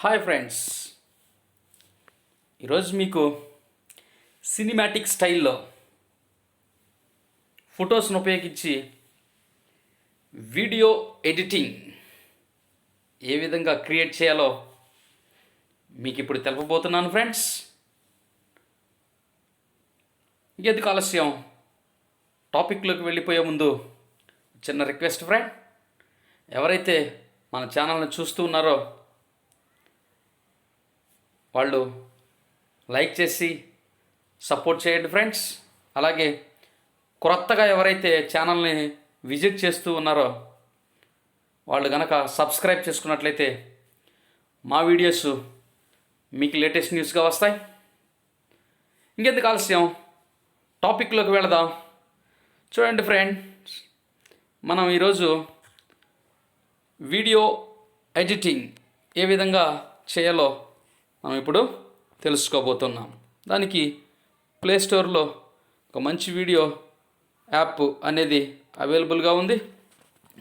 Hi friends, ఈరోజు మీకు cinematic స్టైల్లో ఫొటోస్ను ఉపయోగించి వీడియో ఎడిటింగ్ ఏ విధంగా క్రియేట్ చేయాలో మీకు ఇప్పుడు తెలపబోతున్నాను ఫ్రెండ్స్. ఇంకెందుకు ఆలస్యం, టాపిక్లోకి వెళ్ళిపోయే ముందు చిన్న రిక్వెస్ట్ ఫ్రెండ్, ఎవరైతే మన ఛానల్ని చూస్తూ ఉన్నారో వాళ్ళు లైక్ చేసి సపోర్ట్ చేయండి ఫ్రెండ్స్. అలాగే క్రొత్తగా ఎవరైతే ఛానల్ని విజిట్ చేస్తూ ఉన్నారో వాళ్ళు కనుక సబ్స్క్రైబ్ చేసుకున్నట్లయితే మా వీడియోస్ మీకు లేటెస్ట్ న్యూస్గా వస్తాయి. ఇంకెందుకు ఆలస్యం, టాపిక్లోకి వెళదాం. చూడండి ఫ్రెండ్స్, మనం ఈరోజు వీడియో ఎడిటింగ్ ఏ విధంగా చేయాలో మనం ఇప్పుడు తెలుసుకోబోతున్నాం. దానికి ప్లేస్టోర్లో ఒక మంచి వీడియో యాప్ అనేది అవైలబుల్గా ఉంది.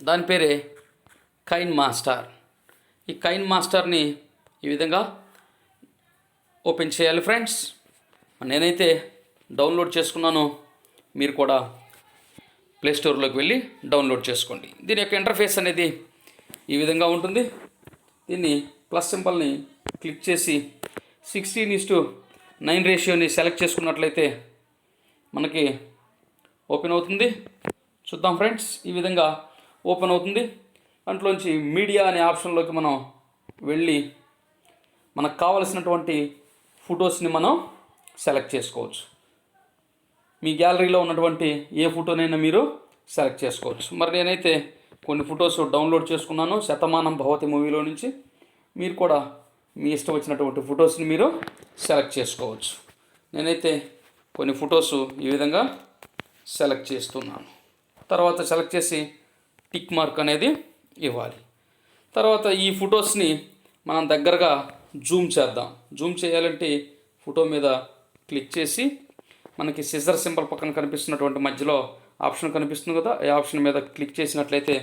దాని పేరే కైన్మాస్టర్. ఈ కైన్మాస్టర్ని ఈ విధంగా ఓపెన్ చేయాలి ఫ్రెండ్స్. నేనైతే డౌన్లోడ్ చేసుకున్నాను, మీరు కూడా ప్లేస్టోర్లోకి వెళ్ళి డౌన్లోడ్ చేసుకోండి. దీని యొక్క ఇంటర్ఫేస్ అనేది ఈ విధంగా ఉంటుంది. దీన్ని ప్లస్ సింబల్ని క్లిక్ చేసి 16:9 రేషియోని సెలెక్ట్ చేసుకున్నట్లయితే మనకి ఓపెన్ అవుతుంది. చూద్దాం ఫ్రెండ్స్, ఈ విధంగా ఓపెన్ అవుతుంది. దాంట్లోంచి మీడియా అనే ఆప్షన్లోకి మనం వెళ్ళి మనకు కావలసినటువంటి ఫొటోస్ని మనం సెలెక్ట్ చేసుకోవచ్చు. మీ గ్యాలరీలో ఉన్నటువంటి ఏ ఫోటోనైనా మీరు సెలెక్ట్ చేసుకోవచ్చు. మరి నేనైతే కొన్ని ఫొటోస్ డౌన్లోడ్ చేసుకున్నాను శతమానం భవతి మూవీలో నుంచి. మీరు కూడా మీ ఇష్టం వచ్చినటువంటి ఫొటోస్ని మీరు సెలెక్ట్ చేసుకోవచ్చు. నేనైతే కొన్ని ఫొటోస్ ఈ విధంగా సెలెక్ట్ చేస్తున్నాను. తర్వాత సెలెక్ట్ చేసి టిక్ మార్క్ అనేది ఇవ్వాలి. తర్వాత ఈ ఫొటోస్ని మనం దగ్గరగా జూమ్ చేద్దాం. జూమ్ చేయాలంటే ఫోటో మీద క్లిక్ చేసి మనకి సిజర్ సింబల్ పక్కన కనిపిస్తున్నటువంటి మధ్యలో ఆప్షన్ కనిపిస్తుంది కదా, ఈ ఆప్షన్ మీద క్లిక్ చేసినట్లయితే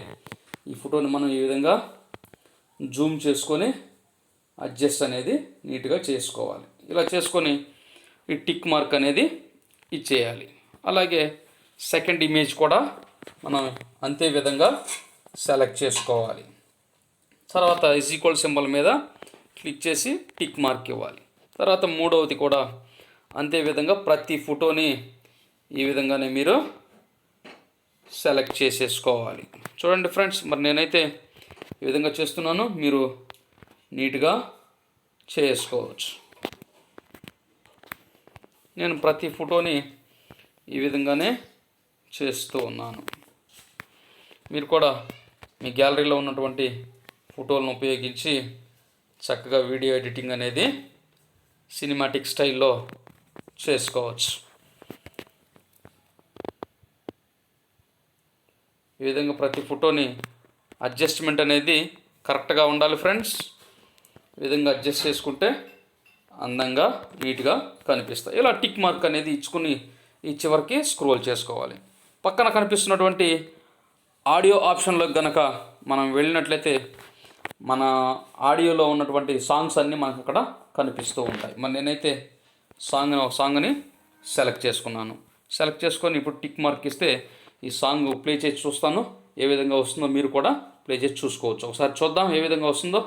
ఈ ఫోటోని మనం ఈ విధంగా జూమ్ చేసుకొని అడ్జస్ట్ అనేది నీట్గా చేసుకోవాలి. ఇలా చేసుకొని ఈ టిక్ మార్క్ అనేది ఇచ్చేయాలి. అలాగే సెకండ్ ఇమేజ్ కూడా మనం అంతే విధంగా సెలెక్ట్ చేసుకోవాలి. తర్వాత ఈక్వల్ సింబల్ మీద క్లిక్ చేసి టిక్ మార్క్ ఇవ్వాలి. తర్వాత మూడవది కూడా అంతే విధంగా ప్రతి ఫోటోని ఈ విధంగానే మీరు సెలెక్ట్ చేసేసుకోవాలి. చూడండి ఫ్రెండ్స్, మరి నేనైతే ఈ విధంగా చేస్తున్నాను, మీరు నీట్గా చేసుకోవచ్చు. నేను ప్రతి ఫోటోని ఈ విధంగానే చేస్తూ ఉన్నాను. మీరు కూడా మీ గ్యాలరీలో ఉన్నటువంటి ఫోటోలను ఉపయోగించి చక్కగా వీడియో ఎడిటింగ్ అనేది సినిమాటిక్ స్టైల్లో చేసుకోవచ్చు. ఈ విధంగా ప్రతి ఫోటోని అడ్జస్ట్మెంట్ అనేది కరెక్ట్గా ఉండాలి ఫ్రెండ్స్. ఈ విధంగా అడ్జస్ట్ చేసుకుంటే అందంగా నీట్గా కనిపిస్తాయి. ఇలా టిక్ మార్క్ అనేది ఇచ్చుకుని ఈ చివరికి స్క్రోల్ చేసుకోవాలి. పక్కన కనిపిస్తున్నటువంటి ఆడియో ఆప్షన్లోకి కనుక మనం వెళ్ళినట్లయితే మన ఆడియోలో ఉన్నటువంటి సాంగ్స్ అన్నీ మనకు అక్కడ కనిపిస్తూ ఉంటాయి. మరి నేనైతే సాంగ్ని సెలెక్ట్ చేసుకున్నాను. సెలెక్ట్ చేసుకొని ఇప్పుడు టిక్ మార్క్ ఇస్తే ఈ సాంగ్ ప్లే చేసి చూస్తాను. ఏ విధంగా వస్తుందో మీరు కూడా ప్లే చేసి చూసుకోవచ్చు. ఒకసారి చూద్దాం ఏ విధంగా వస్తుందో.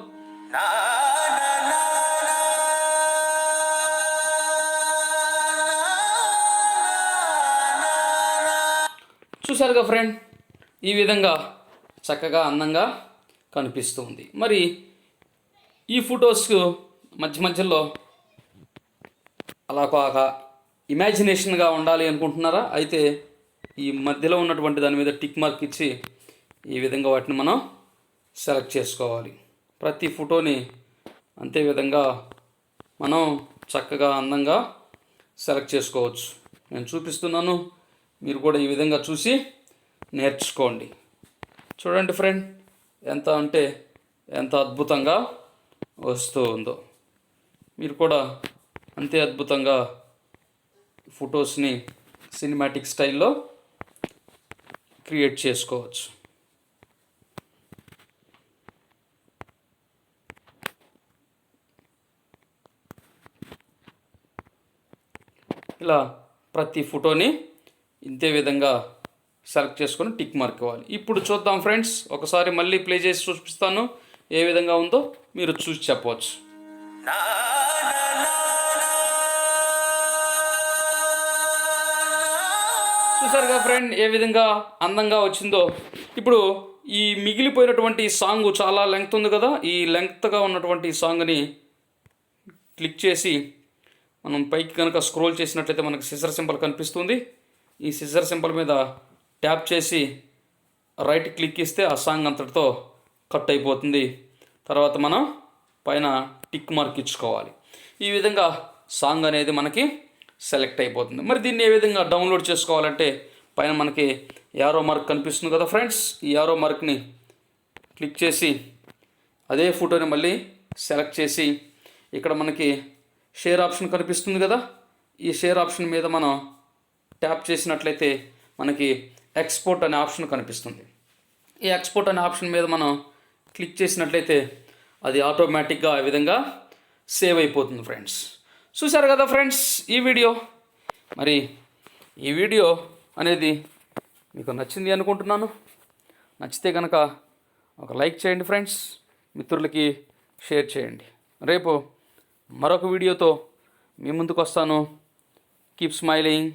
చూశారుగా ఫ్రెండ్, ఈ విధంగా చక్కగా అందంగా కనిపిస్తుంది. మరి ఈ ఫొటోస్కు మధ్యలో అలా ఒక ఇమాజినేషన్గా ఉండాలి అనుకుంటున్నారా? అయితే ఈ మధ్యలో ఉన్నటువంటి దాని మీద టిక్ మార్క్ ఇచ్చి ఈ విధంగా వాటిని మనం సెలెక్ట్ చేసుకోవాలి. ప్రతి ఫోటోని అంతే విధంగా మనం చక్కగా అందంగా సెలెక్ట్ చేసుకోవచ్చు. నేను చూపిస్తున్నాను, మీరు కూడా ఈ విధంగా చూసి నేర్చుకోండి. చూడండి ఫ్రెండ్, ఎంత అద్భుతంగా వస్తూ ఉందో. మీరు కూడా అంతే అద్భుతంగా ఫొటోస్ని సినిమాటిక్ స్టైల్లో క్రియేట్ చేసుకోవచ్చు. ఇలా ప్రతి ఫోటోని ఇంతే విధంగా సెలెక్ట్ చేసుకొని టిక్ మార్క్ ఇవ్వాలి. ఇప్పుడు చూద్దాం ఫ్రెండ్స్, ఒకసారి మళ్ళీ ప్లే చేసి చూపిస్తాను ఏ విధంగా ఉందో మీరు చూసి చెప్పవచ్చు. చూసారుగా ఫ్రెండ్ ఏ విధంగా అందంగా వచ్చిందో. ఇప్పుడు ఈ మిగిలిపోయినటువంటి సాంగ్ చాలా లెంగ్త్ ఉంది కదా, ఈ లెంగ్త్గా ఉన్నటువంటి సాంగ్ని క్లిక్ చేసి మనం పైకి కనుక స్క్రోల్ చేసినట్లయితే మనకి సిజర్ సింబల్ కనిపిస్తుంది. ఈ సిజర్ సింబల్ మీద ట్యాప్ చేసి రైట్ క్లిక్ ఇస్తే ఆ సాంగ్ అంతటితో కట్ అయిపోతుంది. తర్వాత మనం పైన టిక్ మార్క్ ఇచ్చుకోవాలి. ఈ విధంగా సాంగ్ అనేది మనకి సెలెక్ట్ అయిపోతుంది. మరి దీన్ని ఏ విధంగా డౌన్లోడ్ చేసుకోవాలంటే పైన మనకి యారో మార్క్ కనిపిస్తుంది కదా ఫ్రెండ్స్, ఈ యారో మార్క్ని క్లిక్ చేసి అదే ఫోటోని మళ్ళీ సెలెక్ట్ చేసి ఇక్కడ మనకి షేర్ ఆప్షన్ కనిపిస్తుంది కదా, ఈ షేర్ ఆప్షన్ మీద మనం ట్యాప్ చేసినట్లయితే మనకి ఎక్స్పోర్ట్ అనే ఆప్షన్ కనిపిస్తుంది. ఈ ఎక్స్పోర్ట్ అనే ఆప్షన్ మీద మనం క్లిక్ చేసినట్లయితే అది ఆటోమేటిక్గా ఆ విధంగా సేవ్ అయిపోతుంది ఫ్రెండ్స్. చూసారు కదా ఫ్రెండ్స్ ఈ వీడియో. మరి ఈ వీడియో అనేది మీకు నచ్చింది అనుకుంటున్నాను. నచ్చితే కనుక ఒక లైక్ చేయండి ఫ్రెండ్స్, మిత్రులకి షేర్ చేయండి. రేపు మరొక వీడియోతో మీ ముందుకు వస్తాను. Keep smiling.